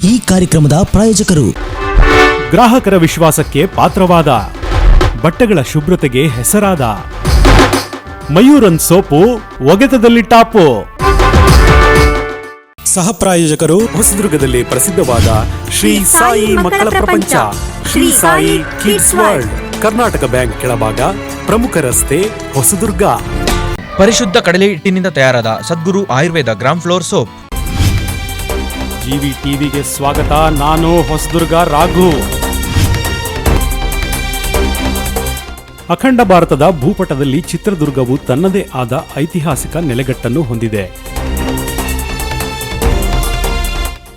ಈ ಕಾರ್ಯಕ್ರಮದ ಪ್ರಾಯೋಜಕರು ಗ್ರಾಹಕರ ವಿಶ್ವಾಸಕ್ಕೆ ಪಾತ್ರವಾದ, ಬಟ್ಟೆಗಳ ಶುಭ್ರತೆಗೆ ಹೆಸರಾದ ಮಯೂರನ್ ಸೋಪು ಒಗೆತದಲ್ಲಿ ಟಾಪು. ಸಹ ಪ್ರಾಯೋಜಕರು ಹೊಸದುರ್ಗದಲ್ಲಿ ಪ್ರಸಿದ್ಧವಾದ ಶ್ರೀ ಸಾಯಿ ಮಕ್ಕಳ ಪ್ರಪಂಚ, Shri Sai kids world, Karnataka bank ಕೆಳಭಾಗ, ಪ್ರಮುಖ ರಸ್ತೆ, ಹೊಸದುರ್ಗ. ಪರಿಶುದ್ಧ ಕಡಲೆ ಹಿಟ್ಟಿನಿಂದ ತಯಾರಾದ Sadguru Ayurveda gram flour soap. GVTVಗೆ ಸ್ವಾಗತ. ನಾನು ಹೊಸದುರ್ಗ ರಾಘು. ಅಖಂಡ ಭಾರತದ ಭೂಪಟದಲ್ಲಿ ಚಿತ್ರದುರ್ಗವು ತನ್ನದೇ ಆದ ಐತಿಹಾಸಿಕ ನೆಲೆಗಟ್ಟನ್ನು ಹೊಂದಿದೆ.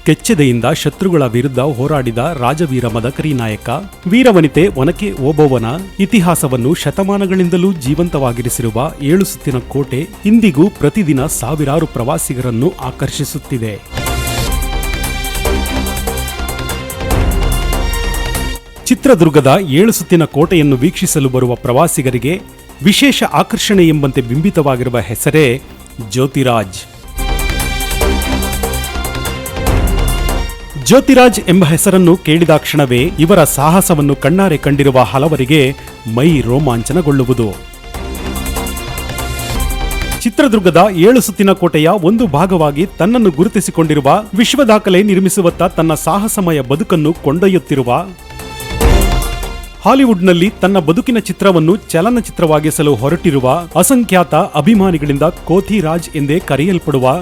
ಕೆಚ್ಚೆದೆಯಿಂದ ಶತ್ರುಗಳ ವಿರುದ್ಧ ಹೋರಾಡಿದ ರಾಜವೀರ ಮದಕರಿ ನಾಯಕ, ವೀರವನಿತೆ ಒನಕೆ ಓಬವ್ವನ ಇತಿಹಾಸವನ್ನು ಶತಮಾನಗಳಿಂದಲೂ ಜೀವಂತವಾಗಿರಿಸಿರುವ 7 ಸುತ್ತಿನ ಕೋಟೆ ಇಂದಿಗೂ ಪ್ರತಿದಿನ ಸಾವಿರಾರು ಪ್ರವಾಸಿಗರನ್ನು ಆಕರ್ಷಿಸುತ್ತಿದೆ. ಚಿತ್ರದುರ್ಗದ 7 ಸುತ್ತಿನ ಕೋಟೆಯನ್ನು ವೀಕ್ಷಿಸಲು ಬರುವ ಪ್ರವಾಸಿಗರಿಗೆ ವಿಶೇಷ ಆಕರ್ಷಣೆ ಎಂಬಂತೆ ಬಿಂಬಿತವಾಗಿರುವ ಹೆಸರೇ ಜ್ಯೋತಿರಾಜ್. ಜ್ಯೋತಿರಾಜ್ ಎಂಬ ಹೆಸರನ್ನು ಕೇಳಿದಾಕ್ಷಣವೇ ಇವರ ಸಾಹಸವನ್ನು ಕಣ್ಣಾರೆ ಕಂಡಿರುವ ಹಲವರಿಗೆ ಮೈ ರೋಮಾಂಚನಗೊಳ್ಳುವುದು. ಚಿತ್ರದುರ್ಗದ 7 ಸುತ್ತಿನ ಕೋಟೆಯ ಒಂದು ಭಾಗವಾಗಿ ತನ್ನನ್ನು ಗುರುತಿಸಿಕೊಂಡಿರುವ, ವಿಶ್ವ ದಾಖಲೆ ನಿರ್ಮಿಸುವತ್ತ ತನ್ನ ಸಾಹಸಮಯ ಬದುಕನ್ನು ಕೊಂಡೊಯ್ಯುತ್ತಿರುವ, ಹಾಲಿವುಡ್ನಲ್ಲಿ ತನ್ನ ಬದುಕಿನ ಚಿತ್ರವನ್ನು ಚಲನಚಿತ್ರವಾಗಿಸಲು ಹೊರಟಿರುವ ಅಸಂಖ್ಯಾತ ಅಭಿಮಾನಿಗಳಿಂದ ಕೋತಿರಾಜ್ ಎಂದೇ ಕರೆಯಲ್ಪಡುವ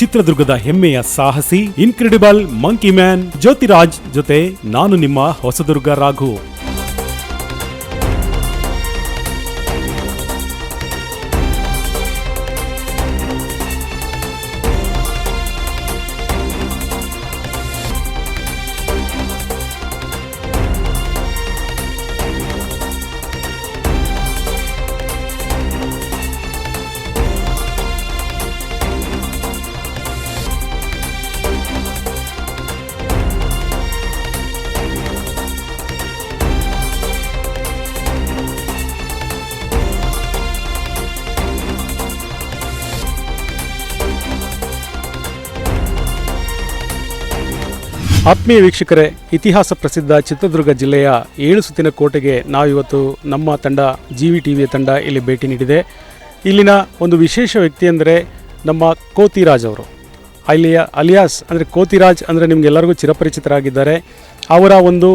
ಚಿತ್ರದುರ್ಗದ ಹೆಮ್ಮೆಯ ಸಾಹಸಿ, ಇನ್ಕ್ರೆಡಿಬಲ್ ಮಂಕಿ ಮ್ಯಾನ್ ಜ್ಯೋತಿರಾಜ್ ಜೊತೆ ನಾನು ನಿಮ್ಮ ಹೊಸದುರ್ಗ ರಾಘು. ಆತ್ಮೀಯ ವೀಕ್ಷಕರೇ, ಇತಿಹಾಸ ಪ್ರಸಿದ್ಧ ಚಿತ್ರದುರ್ಗ ಜಿಲ್ಲೆಯ 7 ಸುತ್ತಿನ ಕೋಟೆಗೆ ನಾವಿವತ್ತು ನಮ್ಮ ತಂಡ GVTV ತಂಡ ಇಲ್ಲಿ ಭೇಟಿ ನೀಡಿದೆ. ಇಲ್ಲಿನ ಒಂದು ವಿಶೇಷ ವ್ಯಕ್ತಿ ಅಂದರೆ ನಮ್ಮ ಕೋತಿರಾಜ್ ಅವರು. ಅಲಿಯಾಸ್ ಅಂದರೆ ಕೋತಿರಾಜ್ ಅಂದರೆ ನಿಮಗೆಲ್ಲರಿಗೂ ಚಿರಪರಿಚಿತರಾಗಿದ್ದಾರೆ. ಅವರ ಒಂದು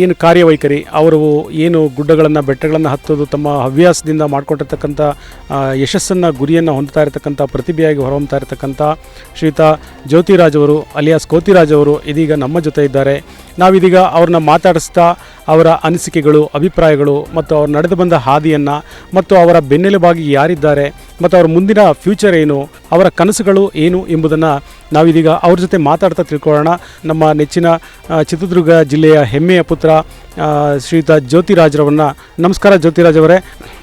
ಏನು ಕಾರ್ಯವೈಖರಿ, ಅವರು ಏನು ಗುಡ್ಡಗಳನ್ನು ಬೆಟ್ಟಗಳನ್ನು ಹತ್ತೋದು ತಮ್ಮ ಹವ್ಯಾಸದಿಂದ ಮಾಡ್ಕೊಂಡಿರ್ತಕ್ಕಂಥ ಯಶಸ್ಸನ್ನು ಗುರಿಯನ್ನು ಹೊಂದ್ತಾ ಇರತಕ್ಕಂಥ, ಪ್ರತಿಭೆಯಾಗಿ ಹೊರಹೊಮ್ತಾ ಇರತಕ್ಕಂಥ ಶ್ರೀಯುತ ಜ್ಯೋತಿರಾಜ್ ಅವರು ಅಲಿಯಾಸ್ ಕೋತಿರಾಜ್ ಅವರು ಇದೀಗ ನಮ್ಮ ಜೊತೆ ಇದ್ದಾರೆ. ನಾವಿದೀಗ ಅವ್ರನ್ನ ಮಾತಾಡಿಸ್ತಾ ಅವರ ಅನಿಸಿಕೆಗಳು, ಅಭಿಪ್ರಾಯಗಳು ಮತ್ತು ಅವ್ರು ನಡೆದು ಬಂದ ಹಾದಿಯನ್ನು ಮತ್ತು ಅವರ ಬೆನ್ನೆಲುಬಾಗಿ ಯಾರಿದ್ದಾರೆ ಮತ್ತು ಅವರ ಮುಂದಿನ ಫ್ಯೂಚರ್ ಏನು, ಅವರ ಕನಸುಗಳು ಏನು ಎಂಬುದನ್ನು ನಾವಿದೀಗ ಅವ್ರ ಜೊತೆ ಮಾತಾಡ್ತಾ ತಿಳ್ಕೊಳ್ಳೋಣ. ನಮ್ಮ ನೆಚ್ಚಿನ ಚಿತ್ರದುರ್ಗ ಜಿಲ್ಲೆಯ ಹೆಮ್ಮೆಯ ಪುತ್ರ ಶ್ರೀಯುತ ಜ್ಯೋತಿರಾಜ್ರವನ್ನ. ನಮಸ್ಕಾರ ಜ್ಯೋತಿರಾಜ್ ಅವರೇ.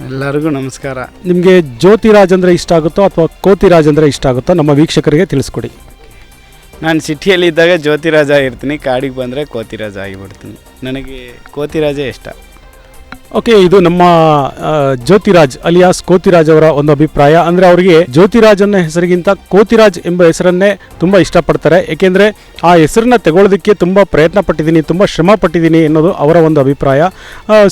ಎಲ್ಲರಿಗೂ ನಮಸ್ಕಾರ. ನಿಮಗೆ ಜ್ಯೋತಿರಾಜ್ ಅಂದರೆ ಇಷ್ಟ ಆಗುತ್ತೋ ಅಥವಾ ಕೋತಿರಾಜ್ ಅಂದರೆ ಇಷ್ಟ ಆಗುತ್ತೋ ನಮ್ಮ ವೀಕ್ಷಕರಿಗೆ ತಿಳಿಸ್ಕೊಡಿ. ನಾನು ಸಿಟಿಯಲ್ಲಿದ್ದಾಗ ಜ್ಯೋತಿರಾಜ ಆಗಿರ್ತೀನಿ, ಕಾಡಿಗೆ ಬಂದರೆ ಕೋತಿರಾಜ ಆಗಿಬಿಡ್ತೀನಿ. ನನಗೆ ಕೋತಿರಾಜೇ ಇಷ್ಟ. ಓಕೆ, ಇದು ನಮ್ಮ ಜ್ಯೋತಿರಾಜ್ ಅಲಿಯಾಸ್ ಕೋತಿರಾಜ್ ಅವರ ಒಂದು ಅಭಿಪ್ರಾಯ. ಅಂದರೆ ಅವರಿಗೆ ಜ್ಯೋತಿರಾಜ್ ಅನ್ನೋ ಹೆಸರಿಗಿಂತ ಕೋತಿರಾಜ್ ಎಂಬ ಹೆಸರನ್ನೇ ತುಂಬ ಇಷ್ಟಪಡ್ತಾರೆ. ಏಕೆಂದರೆ ಆ ಹೆಸರನ್ನ ತಗೊಳ್ಳೋದಕ್ಕೆ ತುಂಬ ಪ್ರಯತ್ನ ಪಟ್ಟಿದ್ದೀನಿ, ತುಂಬ ಶ್ರಮ ಪಟ್ಟಿದ್ದೀನಿ ಎನ್ನೋದು ಅವರ ಒಂದು ಅಭಿಪ್ರಾಯ.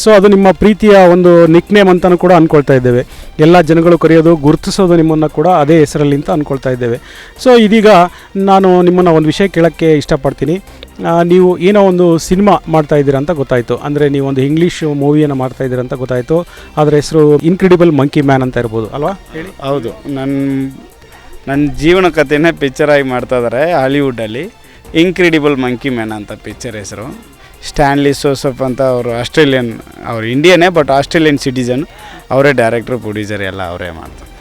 ಸೊ ಅದು ನಿಮ್ಮ ಪ್ರೀತಿಯ ಒಂದು ನಿಕ್ ನೇಮ್ ಅಂತಲೂ ಕೂಡ ಅಂದ್ಕೊಳ್ತಾ ಇದ್ದೇವೆ. ಎಲ್ಲ ಜನಗಳು ಕರೆಯೋದು, ಗುರುತಿಸೋದು ನಿಮ್ಮನ್ನು ಕೂಡ ಅದೇ ಹೆಸರಲ್ಲಿ ಅಂತ ಅಂದ್ಕೊಳ್ತಾ ಇದ್ದೇವೆ. ಸೊ ಇದೀಗ ನಾನು ನಿಮ್ಮನ್ನು ಒಂದು ವಿಷಯ ಕೇಳೋಕ್ಕೆ ಇಷ್ಟಪಡ್ತೀನಿ. ನೀವು ಏನೋ ಒಂದು ಸಿನಿಮಾ ಮಾಡ್ತಾ ಇದ್ದೀರಾ ಅಂತ ಗೊತ್ತಾಯಿತು. ಅಂದರೆ ನೀವು ಒಂದು ಇಂಗ್ಲೀಷ್ ಮೂವಿಯನ್ನು ಮಾಡ್ತಾ ಇದ್ದೀರಾ ಅಂತ ಗೊತ್ತಾಯಿತು. ಅದರ ಹೆಸರು ಇನ್ಕ್ರೆಡಿಬಲ್ ಮಂಕಿ ಮ್ಯಾನ್ ಅಂತ ಇರ್ಬೋದು ಅಲ್ವಾ? ಹೇಳಿ. ಹೌದು, ನನ್ನ ಜೀವನ ಕಥೆನೇ ಪಿಕ್ಚರಾಗಿ ಮಾಡ್ತಾ ಇದ್ದಾರೆ ಹಾಲಿವುಡ್ಡಲ್ಲಿ. ಇನ್ಕ್ರೆಡಿಬಲ್ ಮಂಕಿ ಮ್ಯಾನ್ ಅಂತ ಪಿಕ್ಚರ್ ಹೆಸರು. ಸ್ಟ್ಯಾನ್ಲಿ ಜೋಸೆಫ್ ಅಂತ ಅವರು ಆಸ್ಟ್ರೇಲಿಯನ್, ಅವರು ಇಂಡಿಯನ್ನೇ ಬಟ್ ಆಸ್ಟ್ರೇಲಿಯನ್ ಸಿಟಿಜನ್. ಅವರೇ ಡೈರೆಕ್ಟ್ರು, ಪ್ರೊಡ್ಯೂಸರ್ ಎಲ್ಲ ಅವರೇ ಮಾಡ್ತಾರೆ.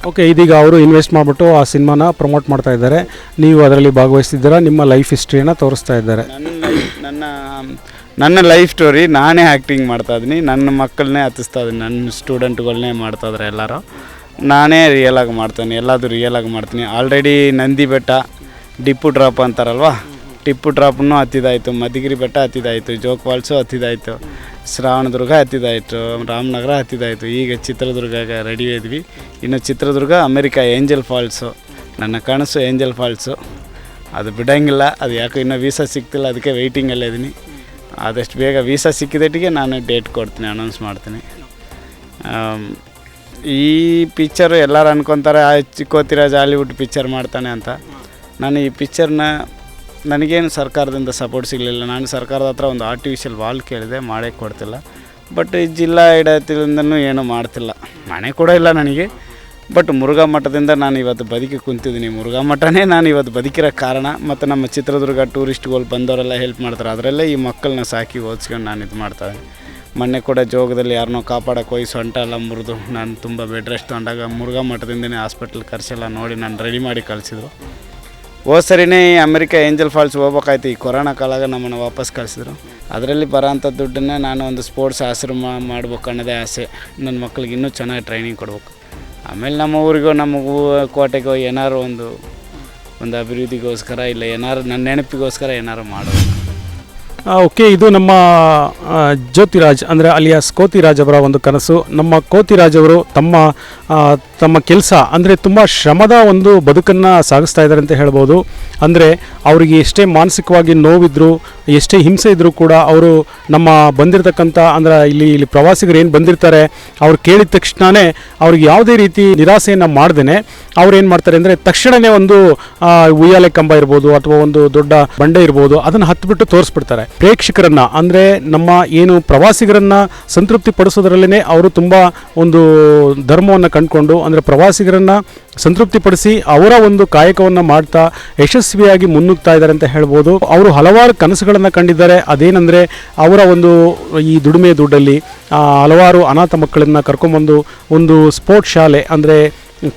ಓಕೆ, ಇದೀಗ ಅವರು ಇನ್ವೆಸ್ಟ್ ಮಾಡಿಬಿಟ್ಟು ಆ ಸಿನಿಮಾನ ಪ್ರಮೋಟ್ ಮಾಡ್ತಾ ಇದ್ದಾರೆ. ನೀವು ಅದರಲ್ಲಿ ಭಾಗವಹಿಸ್ತಿದ್ದೀರಾ, ನಿಮ್ಮ ಲೈಫ್ ಹಿಸ್ಟ್ರಿಯನ್ನು ತೋರಿಸ್ತಾ ಇದ್ದಾರೆ. ನನ್ನ ಲೈಫ್ ಸ್ಟೋರಿ ನಾನೇ ಆ್ಯಕ್ಟಿಂಗ್ ಮಾಡ್ತಾಯಿದ್ದೀನಿ. ನನ್ನ ಮಕ್ಕಳನ್ನೇ ಹತ್ತಿಸ್ತಾ ಇದ್ದೀನಿ, ನನ್ನ ಸ್ಟೂಡೆಂಟ್ಗಳನ್ನೇ ಮಾಡ್ತಾಯಿದ್ದಾರೆ ಎಲ್ಲರೂ. ನಾನೇ ರಿಯಲಾಗಿ ಮಾಡ್ತೀನಿ, ಎಲ್ಲದೂ ರಿಯಲಾಗಿ ಮಾಡ್ತೀನಿ. ಆಲ್ರೆಡಿ ನಂದಿ ಬೆಟ್ಟ, ಟಿಪ್ಪು ಡ್ರಾಪ್ ಅಂತಾರಲ್ವ, ಟಿಪ್ಪು ಡ್ರಾಪನ್ನು ಹತ್ತಿದಾಯಿತು, ಮಧುಗಿರಿ ಬೆಟ್ಟ ಹತ್ತಿದಾಯಿತು, ಜೋಗ್ ಫಾಲ್ಸು ಹತ್ತಿದಾಯಿತು, ಶ್ರಾವಣದುರ್ಗ ಹತ್ತಿದಾಯಿತು, ರಾಮನಗರ ಹತ್ತಿದಾಯಿತು. ಈಗ ಚಿತ್ರದುರ್ಗಕ್ಕೆ ರೆಡಿ ಇದ್ವಿ. ಇನ್ನು ಚಿತ್ರದುರ್ಗ, ಅಮೆರಿಕಾ ಏಂಜಲ್ ಫಾಲ್ಸು, ನನ್ನ ಕನಸು ಏಂಜಲ್ ಫಾಲ್ಸು. ಅದು ಬಿಡೋಂಗಿಲ್ಲ. ಅದು ಯಾಕೆ ಇನ್ನೂ ವೀಸಾ ಸಿಗ್ತಿಲ್ಲ, ಅದಕ್ಕೆ ವೆಯ್ಟಿಂಗಲ್ಲೇ ಇದ್ದೀನಿ. ಆದಷ್ಟು ಬೇಗ ವೀಸಾ ಸಿಕ್ಕಿದಟ್ಟಿಗೆ ನಾನು ಡೇಟ್ ಕೊಡ್ತೀನಿ, ಅನೌನ್ಸ್ ಮಾಡ್ತೀನಿ. ಈ ಪಿಕ್ಚರು ಎಲ್ಲರೂ ಅನ್ಕೊತಾರೆ ಕೋತಿರಾಜ್ ಹಾಲಿವುಡ್ ಪಿಕ್ಚರ್ ಮಾಡ್ತಾನೆ ಅಂತ. ನಾನು ಈ ಪಿಕ್ಚರ್ನ ನನಗೇನು ಸರ್ಕಾರದಿಂದ ಸಪೋರ್ಟ್ ಸಿಗಲಿಲ್ಲ. ನಾನು ಸರ್ಕಾರದ ಹತ್ರ ಒಂದು ಆರ್ಟಿಫಿಷಿಯಲ್ ವಾಲ್ ಕೇಳಿದೆ, ಮಾಡೇ ಕೊಡ್ತಿಲ್ಲ. ಬಟ್ ಈ ಜಿಲ್ಲಾ ಆಡಳಿತದಿಂದನೂ ಏನೂ ಮಾಡ್ತಿಲ್ಲ, ಮನೆ ಕೂಡ ಇಲ್ಲ ನನಗೆ. ಬಟ್ ಮುರುಘಾ ಮಠದಿಂದ ನಾನು ಇವತ್ತು ಬದುಕಿ ಕುಂತಿದ್ದೀನಿ. ಮುರುಘಾ ಮಠನೇ ನಾನು ಇವತ್ತು ಬದುಕಿರೋ ಕಾರಣ. ಮತ್ತು ನಮ್ಮ ಚಿತ್ರದುರ್ಗ ಟೂರಿಸ್ಟ್ಗಳು ಬಂದವರೆಲ್ಲ ಹೆಲ್ಪ್ ಮಾಡ್ತಾರೆ. ಅದರಲ್ಲೇ ಈ ಮಕ್ಕಳನ್ನ ಸಾಕಿ ಓದಿಸ್ಕೊಂಡು ನಾನು ಇದು ಮಾಡ್ತಾಯಿದ್ದೀನಿ. ಮೊನ್ನೆ ಕೂಡ ಜೋಗದಲ್ಲಿ ಯಾರನ್ನೋ ಕಾಪಾಡೋಕೆ ಹೋಗಿ ಸೊಂಟ ಎಲ್ಲ ಮುರಿದು ನಾನು ತುಂಬ ಬೆಡ್ ರೆಸ್ಟ್ ತೊಗೊಂಡಾಗ ಮುರುಘಾ ಮಠದಿಂದನೇ ಹಾಸ್ಪಿಟ್ಲ್ ಖರ್ಚೆಲ್ಲ ನೋಡಿ ನಾನು ರೆಡಿ ಮಾಡಿ ಕಳಿಸಿದ್ರು. ಹೋದ ಸರಿನೇ ಅಮೆರಿಕ ಏಂಜಲ್ ಫಾಲ್ಸ್ ಹೋಗ್ಬೇಕಾಯ್ತು. ಈ ಕೊರೋನಾ ಕಾಲಾಗ ನಮ್ಮನ್ನು ವಾಪಸ್ ಕಳಿಸಿದ್ರು. ಅದರಲ್ಲಿ ಬರೋಂಥ ದುಡ್ಡನ್ನೇ ನಾನು ಒಂದು ಸ್ಪೋರ್ಟ್ಸ್ ಆಶ್ರಮ ಮಾಡ್ಬೇಕು ಅನ್ನೋದೇ ಆಸೆ. ನನ್ನ ಮಕ್ಳಿಗೆ ಇನ್ನೂ ಚೆನ್ನಾಗಿ ಟ್ರೈನಿಂಗ್ ಕೊಡ್ಬೇಕು. ಆಮೇಲೆ ನಮ್ಮ ಊರಿಗೋ ನಮಗೂ ಕೋಟೆಗೋ ಏನಾರು ಒಂದು ಅಭಿವೃದ್ಧಿಗೋಸ್ಕರ ಇಲ್ಲ ಏನಾರು ನನ್ನ ನೆನಪಿಗೋಸ್ಕರ ಏನಾರು ಮಾಡೋದು. ಓಕೆ, ಇದು ನಮ್ಮ ಜ್ಯೋತಿರಾಜ್ ಅಂದರೆ ಅಲಿಯಾಸ್ ಕೋತಿರಾಜ್ ಅವರ ಒಂದು ಕನಸು. ನಮ್ಮ ಕೋತಿರಾಜ್ ಅವರು ತಮ್ಮ ಕೆಲಸ ಅಂದರೆ ತುಂಬ ಶ್ರಮದ ಒಂದು ಬದುಕನ್ನು ಸಾಗಿಸ್ತಾ ಇದ್ದಾರೆ ಅಂತ ಹೇಳ್ಬೋದು. ಅಂದರೆ ಅವರಿಗೆ ಎಷ್ಟೇ ಮಾನಸಿಕವಾಗಿ ನೋವಿದ್ರು, ಎಷ್ಟೇ ಹಿಂಸೆ ಇದ್ದರೂ ಕೂಡ ಅವರು ನಮ್ಮ ಬಂದಿರತಕ್ಕಂಥ ಅಂದರೆ ಇಲ್ಲಿ ಪ್ರವಾಸಿಗರು ಏನು ಬಂದಿರ್ತಾರೆ ಅವ್ರು ಕೇಳಿದ ತಕ್ಷಣವೇ ಅವ್ರಿಗೆ ಯಾವುದೇ ರೀತಿ ನಿರಾಸೆಯನ್ನು ಮಾಡ್ದೇ ಅವ್ರು ಏನು ಮಾಡ್ತಾರೆ ಅಂದರೆ ತಕ್ಷಣವೇ ಒಂದು ಉಯ್ಯಾಲೆ ಕಂಬ ಇರ್ಬೋದು ಅಥವಾ ಒಂದು ದೊಡ್ಡ ಬಂಡೆ ಇರ್ಬೋದು, ಅದನ್ನು ಹತ್ತಿಬಿಟ್ಟು ತೋರಿಸ್ಬಿಡ್ತಾರೆ. ಪ್ರೇಕ್ಷಕರನ್ನು ಅಂದರೆ ನಮ್ಮ ಏನು ಪ್ರವಾಸಿಗರನ್ನು ಸಂತೃಪ್ತಿ ಪಡಿಸೋದ್ರಲ್ಲೇ ಅವರು ತುಂಬ ಒಂದು ಧರ್ಮವನ್ನು ಕಂಡುಕೊಂಡು ಅಂದರೆ ಪ್ರವಾಸಿಗರನ್ನು ಸಂತೃಪ್ತಿಪಡಿಸಿ ಅವರ ಒಂದು ಕಾಯಕವನ್ನು ಮಾಡ್ತಾ ಯಶಸ್ವಿಯಾಗಿ ಮುನ್ನುಗ್ತಾ ಇದ್ದಾರೆ ಅಂತ ಹೇಳ್ಬೋದು. ಅವರು ಹಲವಾರು ಕನಸುಗಳನ್ನು ಕಂಡಿದ್ದಾರೆ. ಅದೇನೆಂದರೆ ಅವರ ಒಂದು ಈ ದುಡಿಮೆ ದುಡ್ಡಲ್ಲಿ ಹಲವಾರು ಅನಾಥ ಮಕ್ಕಳನ್ನು ಕರ್ಕೊಂಬಂದು ಒಂದು ಸ್ಪೋರ್ಟ್ಸ್ ಶಾಲೆ ಅಂದರೆ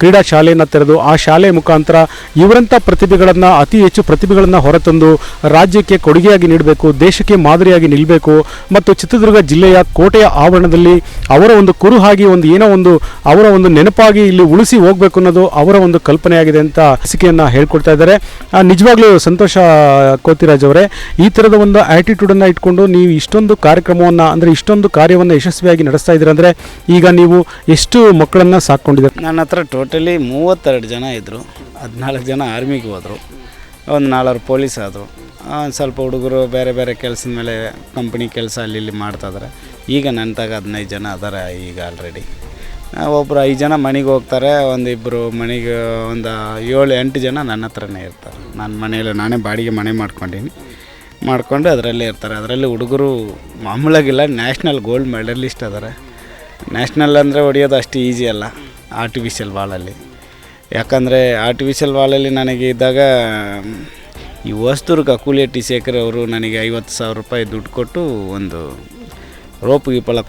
ಕ್ರೀಡಾ ಶಾಲೆಯನ್ನು ತೆರೆದು ಆ ಶಾಲೆ ಮುಖಾಂತರ ಇವರಂಥ ಪ್ರತಿಭೆಗಳನ್ನು ಅತಿ ಹೆಚ್ಚು ಪ್ರತಿಭೆಗಳನ್ನು ಹೊರತಂದು ರಾಜ್ಯಕ್ಕೆ ಕೊಡುಗೆಯಾಗಿ ನೀಡಬೇಕು, ದೇಶಕ್ಕೆ ಮಾದರಿಯಾಗಿ ನಿಲ್ಲಬೇಕು ಮತ್ತು ಚಿತ್ರದುರ್ಗ ಜಿಲ್ಲೆಯ ಕೋಟೆಯ ಆವರಣದಲ್ಲಿ ಅವರ ಒಂದು ಕುರುಹಾಗಿ ಏನೋ ಒಂದು ಅವರ ಒಂದು ನೆನಪಾಗಿ ಇಲ್ಲಿ ಉಳಿಸಿ ಹೋಗಬೇಕು ಅನ್ನೋದು ಅವರ ಒಂದು ಕಲ್ಪನೆಯಾಗಿದೆ ಅಂತ ಅನಿಸಿಕೆಯನ್ನು ಹೇಳ್ಕೊಡ್ತಾ ಇದ್ದಾರೆ. ನಿಜವಾಗ್ಲೂ ಸಂತೋಷ ಕೋತಿರಾಜ್ ಅವರೇ. ಈ ಥರದ ಒಂದು ಆ್ಯಟಿಟ್ಯೂಡನ್ನು ಇಟ್ಕೊಂಡು ನೀವು ಇಷ್ಟೊಂದು ಕಾರ್ಯಕ್ರಮವನ್ನು ಅಂದರೆ ಇಷ್ಟೊಂದು ಕಾರ್ಯವನ್ನು ಯಶಸ್ವಿಯಾಗಿ ನಡೆಸ್ತಾ ಇದ್ದೀರ ಅಂದರೆ ಈಗ ನೀವು ಎಷ್ಟು ಮಕ್ಕಳನ್ನು ಸಾಕ್ಕೊಂಡಿದ್ದೀರ? ನನ್ನ ಹತ್ರ ಟೋಟಲಿ 32 ಜನ ಇದ್ದರು. 14 ಜನ ಆರ್ಮಿಗೆ ಹೋದರು, ಒಂದು 4 ಪೊಲೀಸ್ ಆದರು. ಸ್ವಲ್ಪ ಹುಡುಗರು ಬೇರೆ ಬೇರೆ ಕೆಲಸದ ಮೇಲೆ ಕಂಪ್ನಿ ಕೆಲಸ ಅಲ್ಲಿ ಮಾಡ್ತಾಯಿದ್ದಾರೆ. ಈಗ ನನ್ನ ತಾಗ 15 ಜನ ಅದಾರೆ ಈಗ ಆಲ್ರೆಡಿ. ಒಬ್ಬರು 5 ಜನ ಮನೆಗೆ ಹೋಗ್ತಾರೆ, ಒಂದಿಬ್ಬರು ಮನೆಗೆ ಒಂದು 7-8 ಜನ ನನ್ನ ಹತ್ರನೇ ಇರ್ತಾರೆ. ನನ್ನ ಮನೆಯಲ್ಲಿ ನಾನೇ ಬಾಡಿಗೆ ಮನೆ ಮಾಡ್ಕೊಂಡು ಅದರಲ್ಲೇ ಇರ್ತಾರೆ. ಅದರಲ್ಲಿ ಹುಡುಗರು ಮಾಮೂಲಾಗಿಲ್ಲ, ನ್ಯಾಷನಲ್ ಗೋಲ್ಡ್ ಮೆಡಲಿಸ್ಟ್ ಅದಾರೆ. ನ್ಯಾಷನಲ್ ಅಂದರೆ ಹೊಡೆಯೋದು ಅಷ್ಟು ಈಸಿ ಅಲ್ಲ ಆರ್ಟಿಫಿಷಿಯಲ್ ವಾಲಲ್ಲಿ. ಯಾಕಂದರೆ ಆರ್ಟಿಫಿಷಿಯಲ್ ವಾಲಲ್ಲಿ ನನಗೆ ಇದ್ದಾಗ ಈ ಹೊಸದುರ್ಗ ಕೂಲಿಯಟ್ಟಿ ಶೇಖರ್ ಅವರು ನನಗೆ 50,000 ರೂಪಾಯಿ ದುಡ್ಡು ಕೊಟ್ಟು ಒಂದು ರೋಪ್ ಗೀಪೆಲ್ಲ